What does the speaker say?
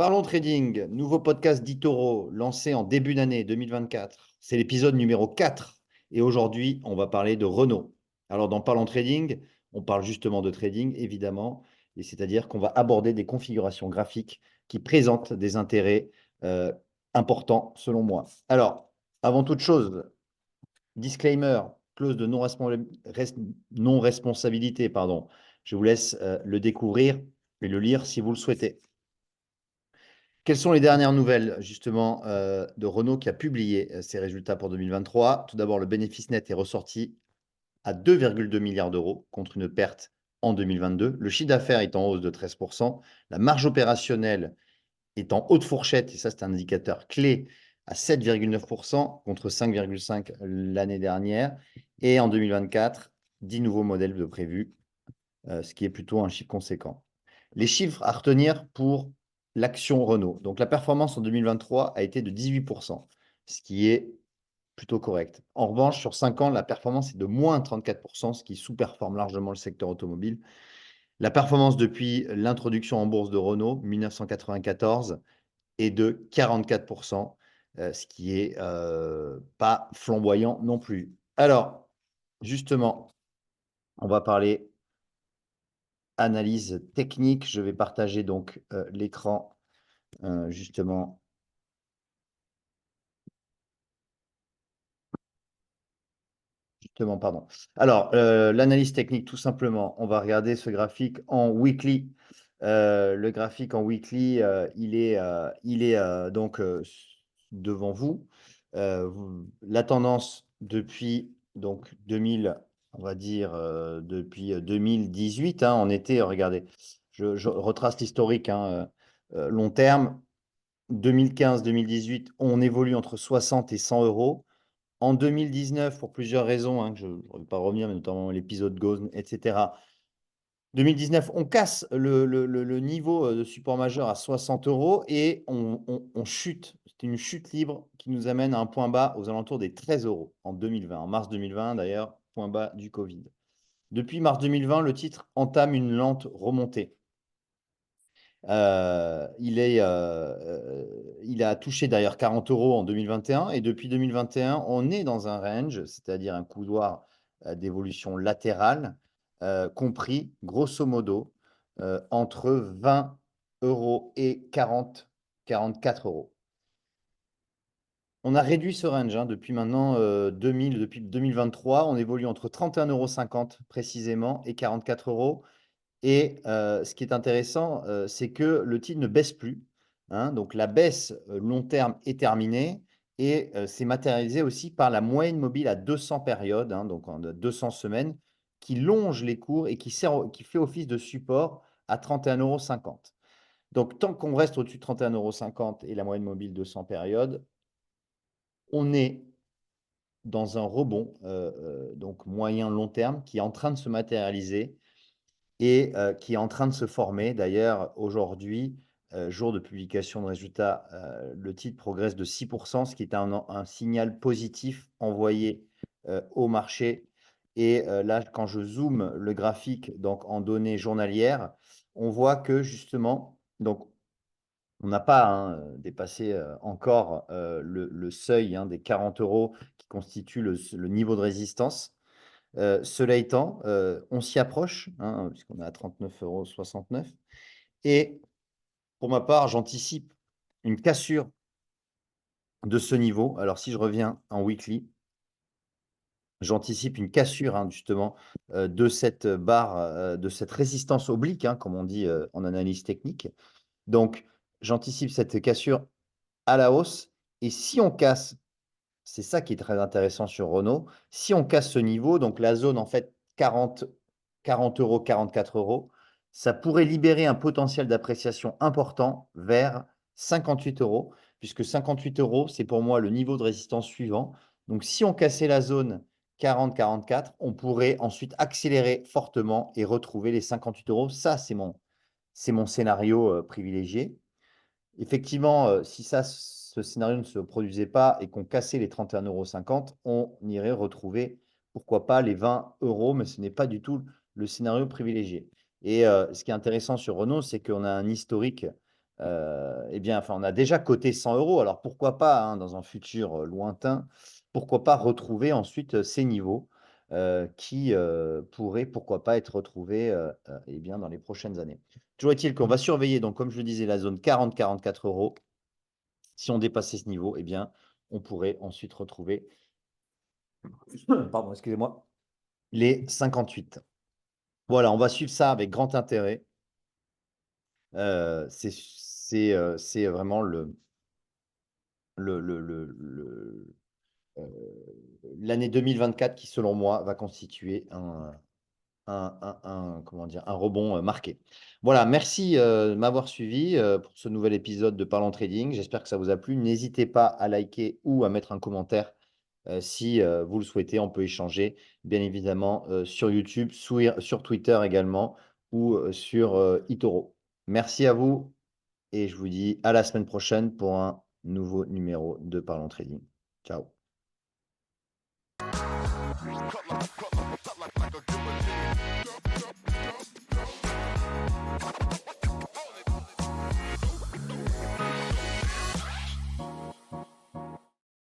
Parlons trading, nouveau podcast d'Itoro lancé en début d'année 2024. C'est l'épisode numéro 4 et aujourd'hui, on va parler de Renault. Alors, dans Parlons trading, on parle justement de trading, évidemment, et c'est-à-dire qu'on va aborder des configurations graphiques qui présentent des intérêts euh, importants selon moi. Alors, avant toute chose, disclaimer, clause de non-responsabilité, pardon. Je vous laisse le découvrir et le lire si vous le souhaitez. Quelles sont les dernières nouvelles justement de Renault qui a publié ses résultats pour 2023? Tout d'abord, le bénéfice net est ressorti à 2,2 milliards d'euros contre une perte en 2022. Le chiffre d'affaires est en hausse de 13%. La marge opérationnelle est en haute fourchette, et ça c'est un indicateur clé, à 7,9% contre 5,5% l'année dernière. Et en 2024, 10 nouveaux modèles de prévus, ce qui est plutôt un chiffre conséquent. Les chiffres à retenir pour l'action Renault. Donc la performance en 2023 a été de 18%, ce qui est plutôt correct. En revanche, sur 5 ans, la performance est de moins 34%, ce qui sous-performe largement le secteur automobile. La performance depuis l'introduction en bourse de Renault, 1994, est de 44%, ce qui est pas flamboyant non plus. Alors, justement, on va parler analyse technique. Je vais partager donc l'écran justement. Justement, pardon. Alors, l'analyse technique, tout simplement, on va regarder ce graphique en weekly. Le graphique en weekly, il est donc devant vous. La tendance depuis donc 2000, on va dire depuis 2018, hein, on était, regardez, je retrace l'historique, hein, long terme, 2015-2018, on évolue entre 60 et 100 euros. En 2019, pour plusieurs raisons, hein, que je ne vais pas revenir, mais notamment l'épisode Gauze, etc. 2019, on casse le niveau de support majeur à 60 euros et on chute. C'est une chute libre qui nous amène à un point bas aux alentours des 13 euros en 2020. En mars 2020, d'ailleurs, point bas du Covid. Depuis mars 2020, le titre entame une lente remontée. Il a touché d'ailleurs 40 euros en 2021 et depuis 2021, on est dans un range, c'est-à-dire un couloir d'évolution latérale, compris grosso modo entre 20 euros et 44 euros. On a réduit ce range hein, depuis maintenant depuis 2023, on évolue entre 31,50 € précisément et 44 euros. Et ce qui est intéressant, c'est que le titre ne baisse plus, hein. Donc la baisse, long terme est terminée et c'est matérialisé aussi par la moyenne mobile à 200 périodes, hein, donc en 200 semaines, qui longe les cours et qui fait office de support à 31,50 €. Donc tant qu'on reste au-dessus de 31,50 € et la moyenne mobile 200 périodes, on est dans un rebond, donc moyen long terme qui est en train de se matérialiser et qui est en train de se former. D'ailleurs, aujourd'hui, jour de publication de résultats, le titre progresse de 6%, ce qui est un signal positif envoyé au marché. Et là, quand je zoome le graphique donc en données journalières, on voit que justement, donc on n'a pas hein, dépassé encore le seuil hein, des 40 euros qui constitue le niveau de résistance. Cela étant, on s'y approche, hein, puisqu'on est à 39,69 €. Et pour ma part, j'anticipe une cassure de ce niveau. Alors, si je reviens en weekly, j'anticipe une cassure hein, justement de cette barre, de cette résistance oblique, hein, comme on dit en analyse technique. Donc, j'anticipe cette cassure à la hausse. Et si on casse, c'est ça qui est très intéressant sur Renault, si on casse ce niveau, donc la zone en fait 40 €, 44 euros, ça pourrait libérer un potentiel d'appréciation important vers 58 euros, puisque 58 euros, c'est pour moi le niveau de résistance suivant. Donc si on cassait la zone 40-44, on pourrait ensuite accélérer fortement et retrouver les 58 euros. Ça, c'est mon scénario privilégié. Effectivement, si ce scénario ne se produisait pas et qu'on cassait les 31,50 €, on irait retrouver, pourquoi pas, les 20 euros, mais ce n'est pas du tout le scénario privilégié. Et ce qui est intéressant sur Renault, c'est qu'on a un historique eh bien, enfin, on a déjà coté 100 €. Alors pourquoi pas, hein, dans un futur, lointain, pourquoi pas retrouver ensuite, ces niveaux, qui, pourraient, pourquoi pas, être retrouvés, eh bien, dans les prochaines années. Toujours est-il qu'on va surveiller donc, comme je le disais, la zone 40-44 €. Si on dépassait ce niveau, eh bien, on pourrait ensuite retrouver pardon, excusez-moi, les 58. Voilà, on va suivre ça avec grand intérêt. C'est vraiment le, l'année 2024 qui, selon moi, va constituer comment dire? Un rebond, marqué. Voilà, merci, de m'avoir suivi, pour ce nouvel épisode de Parlons Trading. J'espère que ça vous a plu. N'hésitez pas à liker ou à mettre un commentaire, si, vous le souhaitez. On peut échanger, bien évidemment, sur YouTube, sur Twitter également ou, sur, eToro. Merci à vous et je vous dis à la semaine prochaine pour un nouveau numéro de Parlons Trading. Ciao.